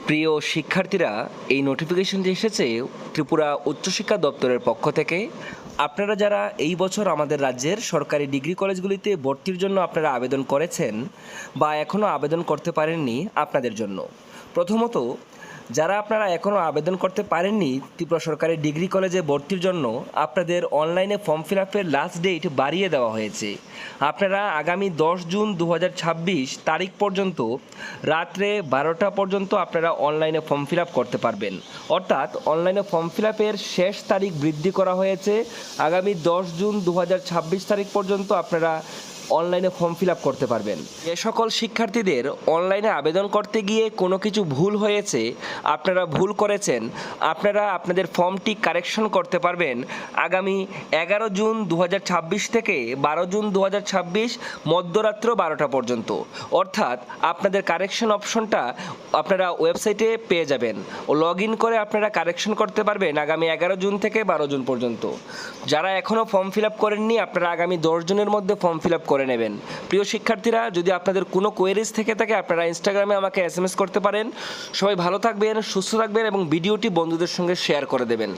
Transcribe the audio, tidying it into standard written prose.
প্রিয় শিক্ষার্থীরা, এই নোটিফিকেশনটি এসেছে ত্রিপুরা উচ্চশিক্ষা দপ্তরের পক্ষ থেকে। আপনারা যারা এই বছর আমাদের রাজ্যের সরকারি ডিগ্রি কলেজগুলিতে ভর্তির জন্য আপনারা আবেদন করেছেন বা এখনও আবেদন করতে পারেননি, আপনাদের জন্য প্রথমত যারা আপনারা এখনও আবেদন করতে পারেননি ত্রিপুরা সরকারি ডিগ্রি কলেজে ভর্তির জন্য, আপনাদের অনলাইনে ফর্ম ফিল আপের লাস্ট ডেট বাড়িয়ে দেওয়া হয়েছে। আপনারা আগামী 10 জুন 2026 তারিখ পর্যন্ত রাত্রে 12টা পর্যন্ত আপনারা অনলাইনে ফর্ম ফিল আপ করতে পারবেন। অর্থাৎ অনলাইনে ফর্ম ফিল আপের শেষ তারিখ বৃদ্ধি করা হয়েছে। আগামী 10 জুন 2026 তারিখ পর্যন্ত আপনারা অনলাইনে ফর্ম ফিল আপ করতে পারবেন। যে সকল শিক্ষার্থীদের অনলাইনে আবেদন করতে গিয়ে কোনো কিছু ভুল হয়েছে, আপনারা ভুল করেছেন, আপনারা আপনাদের ফর্মটি কারেকশন করতে পারবেন আগামী 11 জুন 2026 থেকে 12 জুন 2026 মধ্যরাত্র 12টা পর্যন্ত। অর্থাৎ আপনাদের কারেকশন অপশনটা আপনারা ওয়েবসাইটে পেয়ে যাবেন ও লগ ইন করে আপনারা কারেকশন করতে পারবেন আগামী 11 জুন থেকে 12 জুন পর্যন্ত। যারা এখনও ফর্ম ফিল আপ করেননি, আপনারা আগামী 10 জুনের মধ্যে ফর্ম ফিল আপ করে নেবেন। প্রিয় শিক্ষার্থীরা, যদি আপনাদের কোনো কোয়েরিজ থেকে থাকে আপনারা ইনস্টাগ্রামে আমাকে SMS করতে পারেন। সবাই ভালো থাকবেন, সুস্থ থাকবেন এবং ভিডিওটি বন্ধুদের সঙ্গে শেয়ার করে দেবেন।